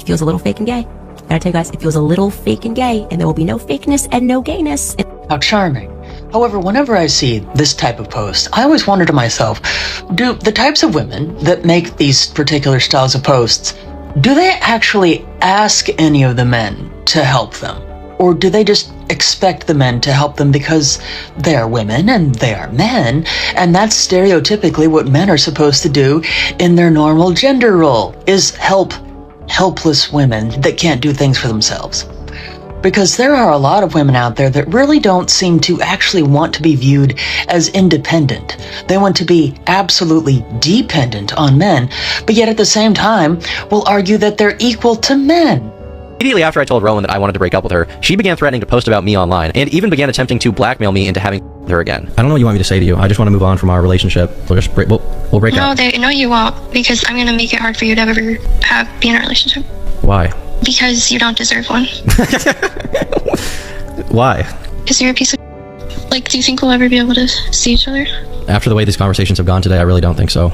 It feels a little fake and gay. I gotta tell you guys, it feels a little fake and gay, and there will be no fakeness and no gayness. How charming. However, whenever I see this type of post, I always wonder to myself, do the types of women that make these particular styles of posts, do they actually ask any of the men to help them? Or do they just expect the men to help them because they're women and they are men, and that's stereotypically what men are supposed to do in their normal gender role, is help helpless women that can't do things for themselves? Because there are a lot of women out there that really don't seem to actually want to be viewed as independent. They want to be absolutely dependent on men, but yet at the same time will argue that they're equal to men. Immediately after I told Rowan that I wanted to break up with her, she began threatening to post about me online, and even began attempting to blackmail me into having her again. I don't know what you want me to say to you. I just want to move on from our relationship. We'll break up. No, you won't, because I'm gonna make it hard for you to ever be in a relationship. Why? Because you don't deserve one. Why? Because you're a piece of... Like, do you think we'll ever be able to see each other? After the way these conversations have gone today, I really don't think so.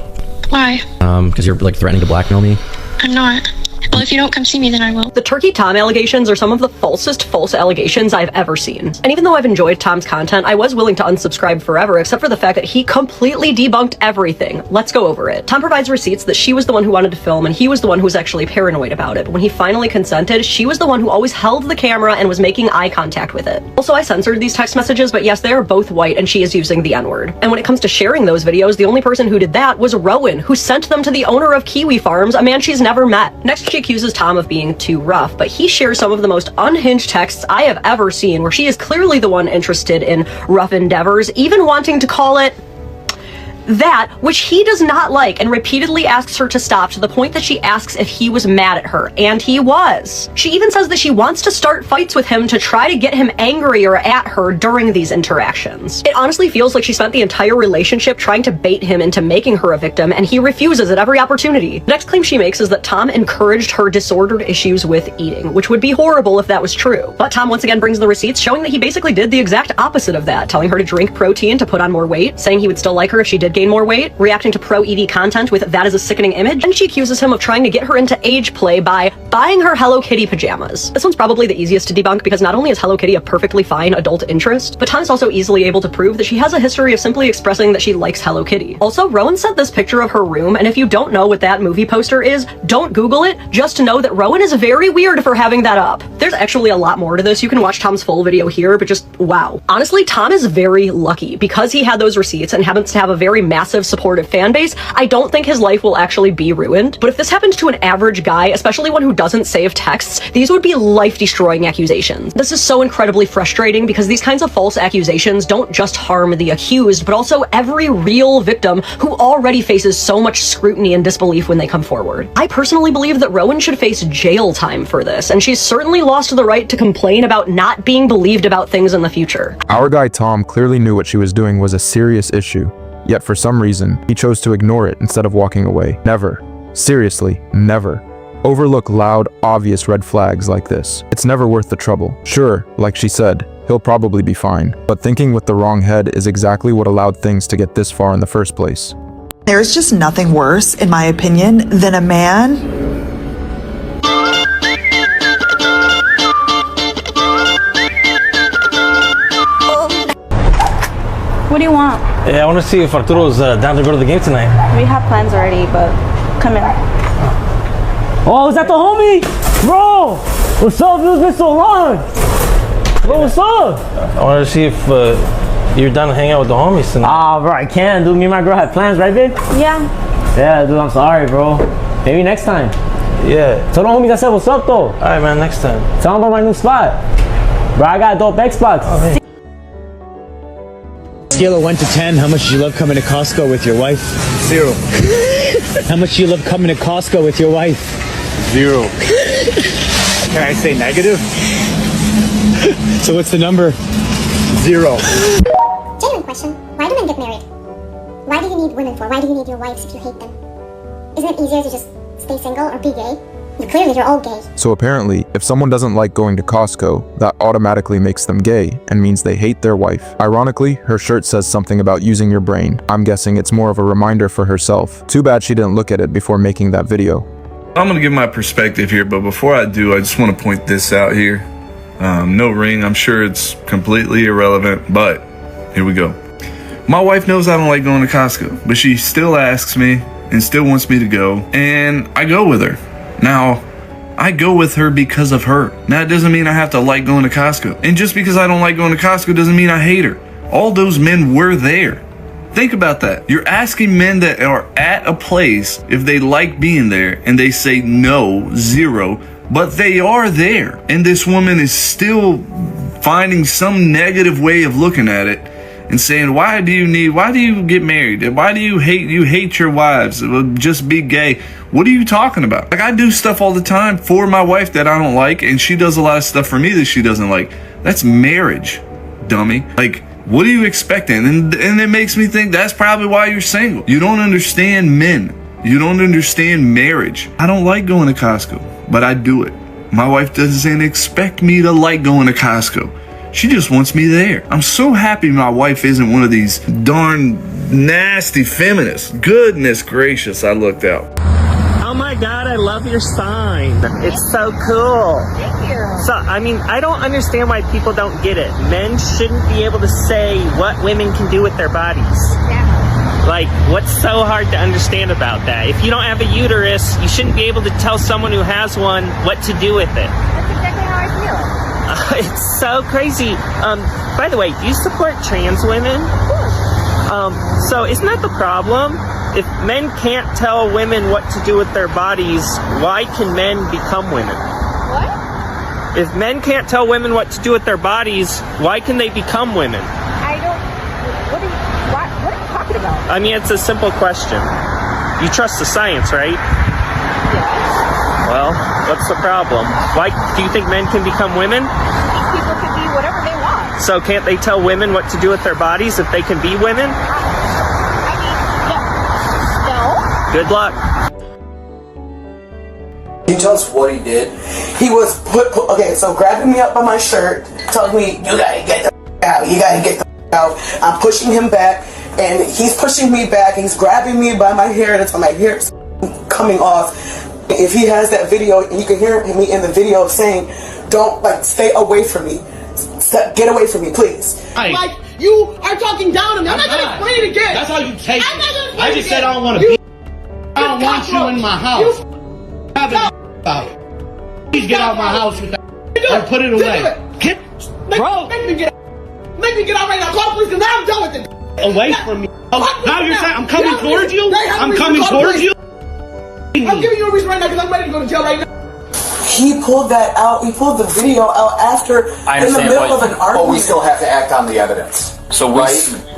Why? Because you're, like, threatening to blackmail me. I'm not. Well, if you don't come see me, then I will. The Turkey Tom allegations are some of the falsest false allegations I've ever seen. And even though I've enjoyed Tom's content, I was willing to unsubscribe forever, except for the fact that he completely debunked everything. Let's go over it. Tom provides receipts that she was the one who wanted to film, and he was the one who was actually paranoid about it. But when he finally consented, she was the one who always held the camera and was making eye contact with it. Also, I censored these text messages, but yes, they are both white, and she is using the N-word. And when it comes to sharing those videos, the only person who did that was Rowan, who sent them to the owner of Kiwi Farms, a man she's never met. Next, she accuses Tom of being too rough, but he shares some of the most unhinged texts I have ever seen, where she is clearly the one interested in rough endeavors, even wanting to call it that, which he does not like, and repeatedly asks her to stop, to the point that she asks if he was mad at her, and he was. She even says that she wants to start fights with him to try to get him angrier at her during these interactions. It honestly feels like she spent the entire relationship trying to bait him into making her a victim, and he refuses at every opportunity. The next claim she makes is that Tom encouraged her disordered issues with eating, which would be horrible if that was true. But Tom once again brings the receipts showing that he basically did the exact opposite of that, telling her to drink protein to put on more weight, saying he would still like her if she did gain more weight, reacting to pro-ED content with "that is a sickening image," and she accuses him of trying to get her into age play by buying her Hello Kitty pajamas. This one's probably the easiest to debunk, because not only is Hello Kitty a perfectly fine adult interest, but Tom is also easily able to prove that she has a history of simply expressing that she likes Hello Kitty. Also, Rowan sent this picture of her room, and if you don't know what that movie poster is, don't Google it, just know that Rowan is very weird for having that up. There's actually a lot more to this. You can watch Tom's full video here, but just wow. Honestly, Tom is very lucky. Because he had those receipts and happens to have a very massive supportive fan base, I don't think his life will actually be ruined. But if this happened to an average guy, especially one who doesn't save texts, these would be life-destroying accusations. This is so incredibly frustrating, because these kinds of false accusations don't just harm the accused, but also every real victim who already faces so much scrutiny and disbelief when they come forward. I personally believe that Rowan should face jail time for this, and she's certainly lost the right to complain about not being believed about things in the future. Our guy Tom clearly knew what she was doing was a serious issue. Yet for some reason, he chose to ignore it instead of walking away. Never. Seriously, never. Overlook loud, obvious red flags like this. It's never worth the trouble. Sure, like she said, he'll probably be fine. But thinking with the wrong head is exactly what allowed things to get this far in the first place. There's just nothing worse, in my opinion, than a man What do you want? Yeah, I want to see if Arturo's down to go to the game tonight. We have plans already, but come in. Oh, is that the homie? Bro! What's up? It's been so long! Bro, what's up? I wanted to see if you're down to hang out with the homies tonight. Ah, bro, I can, dude. Me and my girl had plans, right, babe? Yeah. Yeah, dude, I'm sorry, bro. Maybe next time. Yeah. Tell the homies I said what's up, though. Alright, man, next time. Tell them about my new spot. Bro, I got a dope Xbox. Oh, hey. Scale of 1 to 10, how much do you love coming to Costco with your wife? 0. How much do you love coming to Costco with your wife? 0. Can I say negative? So what's the number? 0. Genuine question. Why do men get married? Why do you need women for? Why do you need your wives if you hate them? Isn't it easier to just stay single or be gay? Clearly you're all gay. So apparently, if someone doesn't like going to Costco, that automatically makes them gay and means they hate their wife. Ironically, her shirt says something about using your brain. I'm guessing it's more of a reminder for herself. Too bad she didn't look at it before making that video. I'm going to give my perspective here, but before I do, I just want to point this out here. No ring. I'm sure it's completely irrelevant, but here we go. My wife knows I don't like going to Costco, but she still asks me and still wants me to go, and I go with her. Now, I go with her because of her. Now, it doesn't mean I have to like going to Costco. And just because I don't like going to Costco doesn't mean I hate her. All those men were there. Think about that. You're asking men that are at a place if they like being there, and they say no, zero, but they are there. And this woman is still finding some negative way of looking at it and saying, why do you get married? Why do you hate your wives? Just be gay. What are you talking about? Like, I do stuff all the time for my wife that I don't like, and she does a lot of stuff for me that she doesn't like. That's marriage, dummy. Like, what are you expecting? And it makes me think that's probably why you're single. You don't understand men. You don't understand marriage. I don't like going to Costco, but I do it. My wife doesn't expect me to like going to Costco. She just wants me there. I'm so happy my wife isn't one of these darn nasty feminists. Goodness gracious, I looked out. Oh my God, I love your sign. It's so cool. Thank you. So, I mean, I don't understand why people don't get it. Men shouldn't be able to say what women can do with their bodies. Yeah. Like, what's so hard to understand about that? If you don't have a uterus, you shouldn't be able to tell someone who has one what to do with it. That's exactly how I feel. It's so crazy. By the way, do you support trans women? Of course. So isn't that the problem? If men can't tell women what to do with their bodies, why can men become women? What? If men can't tell women what to do with their bodies, why can they become women? I don't. What are you talking about? I mean, it's a simple question. You trust the science, right? Yes. Well, what's the problem? Why do you think men can become women? People can be whatever they want. So can't they tell women what to do with their bodies if they can be women? I mean, no. Good luck. Can you tell us what he did? He was okay, so grabbing me up by my shirt, telling me, you gotta get the out, you gotta get the out. I'm pushing him back, and he's pushing me back, and he's grabbing me by my hair, and until my hair's coming off. If he has that video, and you can hear me in the video saying, don't, like, stay away from me. Get away from me, please. Hey. Like, you are talking down to me. I'm not gonna play it again. That's how you take it. I just said I don't want to be. I don't want you in my house. Have it out. Please get out of my house with that. Or put it away. Make me get out right now. Call the police, because now I'm done with it. Away from me. Now you're saying I'm coming towards you? I'm coming towards you? I'm giving you a reason right now because I'm ready to go to jail right now. He pulled that out. He pulled the video out after, in the middle of an argument. But we still have to act on the evidence. So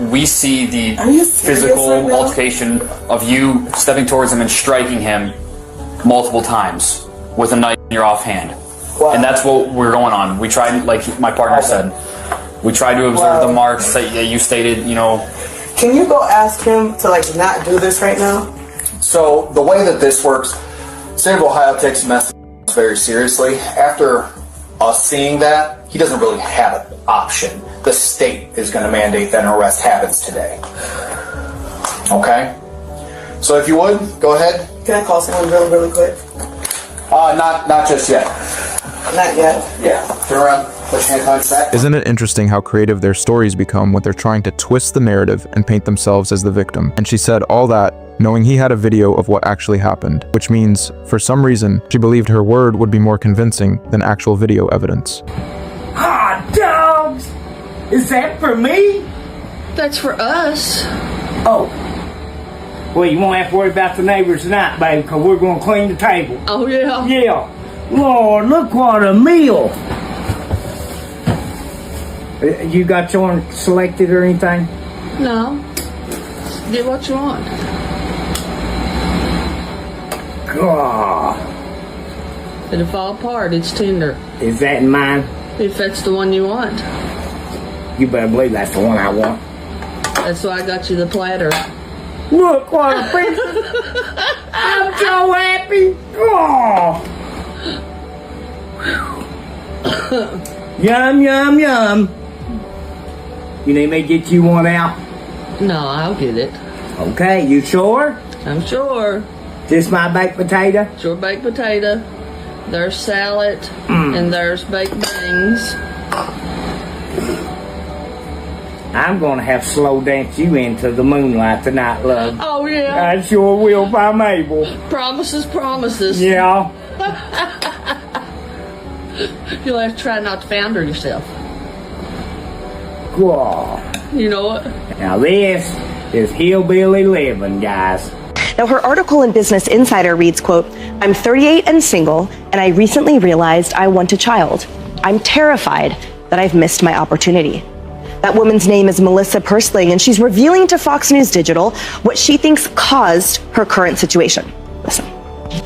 we see the physical altercation of you stepping towards him and striking him multiple times with a knife in your offhand. Wow. And that's what we're going on. We tried, like my partner said, we tried to observe the marks that you stated, you know. Can you go ask him to, like, not do this right now? So the way that this works, State of Ohio takes domestic very seriously. After us seeing that, he doesn't really have an option. The state is going to mandate that an arrest happens today. Okay? So if you would, go ahead. Can I call someone really quick? Not just yet. Not yet? Yeah. Turn around. Put your hand behind your back. Isn't it interesting how creative their stories become when they're trying to twist the narrative and paint themselves as the victim? And she said all that knowing he had a video of what actually happened, which means, for some reason, she believed her word would be more convincing than actual video evidence. Hot dogs! Is that for me? That's for us. Oh. Well, you won't have to worry about the neighbors tonight, baby, because we're going to clean the table. Oh, yeah? Yeah. Lord, look what a meal. You got your one selected or anything? No. Get what you want. God. It'll fall apart. It's tender. Is that mine? If that's the one you want. You better believe that's the one I want. That's why I got you the platter. Look what a picture. I'm so happy. Oh. Yum, yum, yum. You need me to get you one out? No, I'll get it. Okay, you sure? I'm sure. This my baked potato? It's your baked potato. There's salad. And there's baked beans. I'm gonna have to slow dance you into the moonlight tonight, love. Oh, yeah. I sure will if I'm able. Promises, promises. Yeah. You'll have to try not to founder yourself. Cool. You know what? Now this is hillbilly living, guys. Now, her article in Business Insider reads, quote, "I'm 38 and single, and I recently realized I want a child. I'm terrified that I've missed my opportunity." That woman's name is Melissa Persling, and she's revealing to Fox News Digital what she thinks caused her current situation. Listen.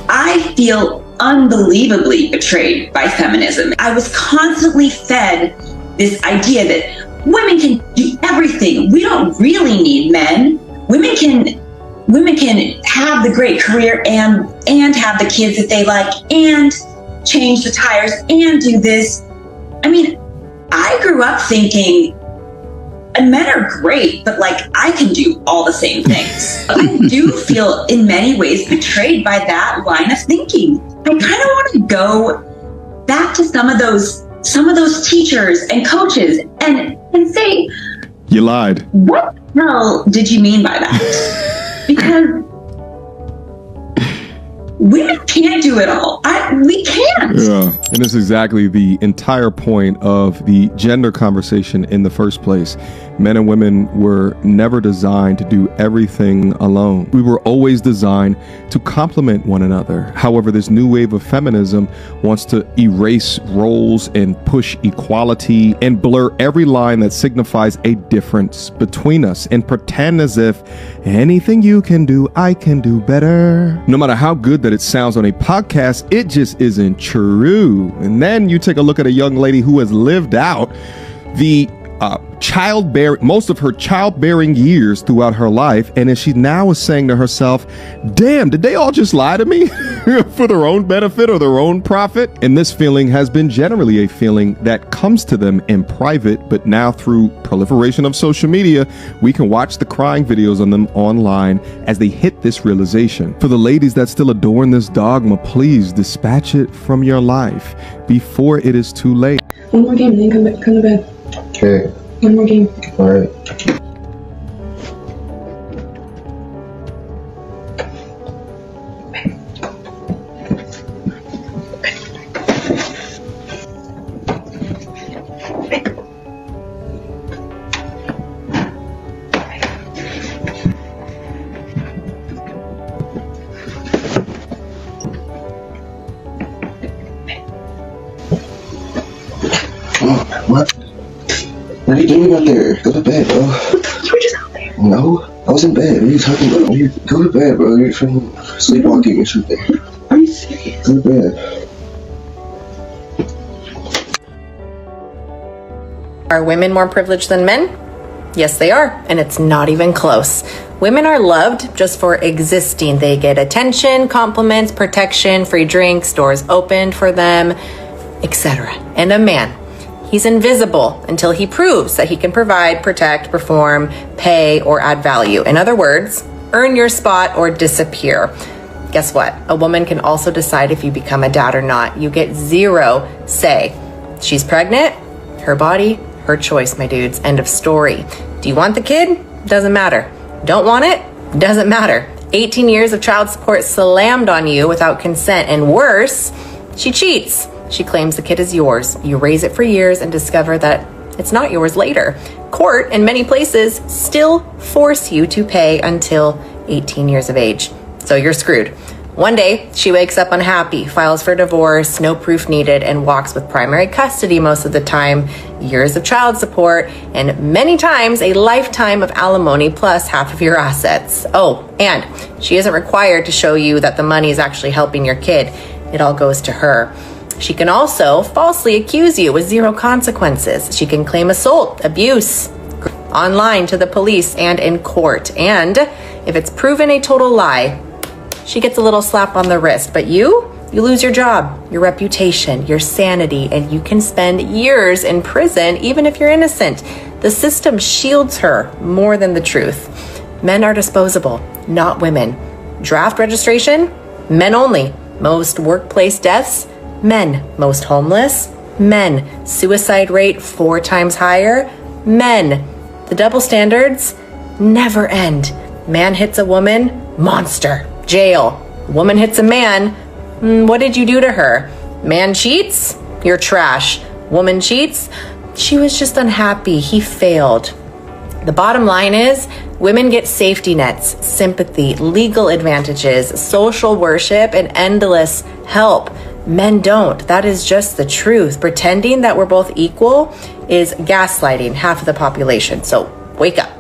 I feel unbelievably betrayed by feminism. I was constantly fed this idea that women can do everything. We don't really need men. Women can have the great career and have the kids that they like and change the tires and do this. I mean, I grew up thinking, and men are great, but like I can do all the same things. I do feel in many ways betrayed by that line of thinking. I kind of want to go back to some of those teachers and coaches and say, you lied. What the hell did you mean by that? Because women can't do it all. We can't. Yeah, and it's exactly the entire point of the gender conversation in the first place. Men and women were never designed to do everything alone. We were always designed to complement one another. However, this new wave of feminism wants to erase roles and push equality and blur every line that signifies a difference between us and pretend as if anything you can do, I can do better. No matter how good that it sounds on a podcast, it just isn't true. And then you take a look at a young lady who has lived out the most of her childbearing years throughout her life, and as she now is saying to herself, damn, did they all just lie to me for their own benefit or their own profit? And this feeling has been generally a feeling that comes to them in private, but now through proliferation of social media, we can watch the crying videos on them online as they hit this realization. For the ladies that still adorn this dogma, please dispatch it from your life before it is too late. One more game and then come to bed. Okay. One more game. All right. What? What are you doing out there? Go to bed, bro. You were just out there. No, I was in bed. What are you talking about? Go to bed, bro. You're from sleepwalking or something. Are you serious? Go to bed. Are women more privileged than men? Yes, they are, and it's not even close. Women are loved just for existing. They get attention, compliments, protection, free drinks, doors opened for them, etc. And a man, he's invisible until he proves that he can provide, protect, perform, pay, or add value. In other words, earn your spot or disappear. Guess what? A woman can also decide if you become a dad or not. You get zero say. She's pregnant, her body, her choice, my dudes. End of story. Do you want the kid? Doesn't matter. Don't want it? Doesn't matter. 18 years of child support slammed on you without consent, and worse, she cheats. She claims the kid is yours. You raise it for years and discover that it's not yours later. Court, in many places, still force you to pay until 18 years of age. So you're screwed. One day, she wakes up unhappy, files for divorce, no proof needed, and walks with primary custody most of the time, years of child support, and many times a lifetime of alimony plus half of your assets. Oh, and she isn't required to show you that the money is actually helping your kid. It all goes to her. She can also falsely accuse you with zero consequences. She can claim assault, abuse, online to the police and in court. And if it's proven a total lie, she gets a little slap on the wrist. But you lose your job, your reputation, your sanity, and you can spend years in prison even if you're innocent. The system shields her more than the truth. Men are disposable, not women. Draft registration, men only. Most workplace deaths, men. Most homeless, men. Suicide rate 4 times higher, men. The double standards never end. Man hits a woman, monster, jail. Woman hits a man, what did you do to her? Man cheats, you're trash. Woman cheats, she was just unhappy, he failed. The bottom line is, women get safety nets, sympathy, legal advantages, social worship, and endless help. Men don't. That is just the truth. Pretending that we're both equal is gaslighting half of the population. So wake up.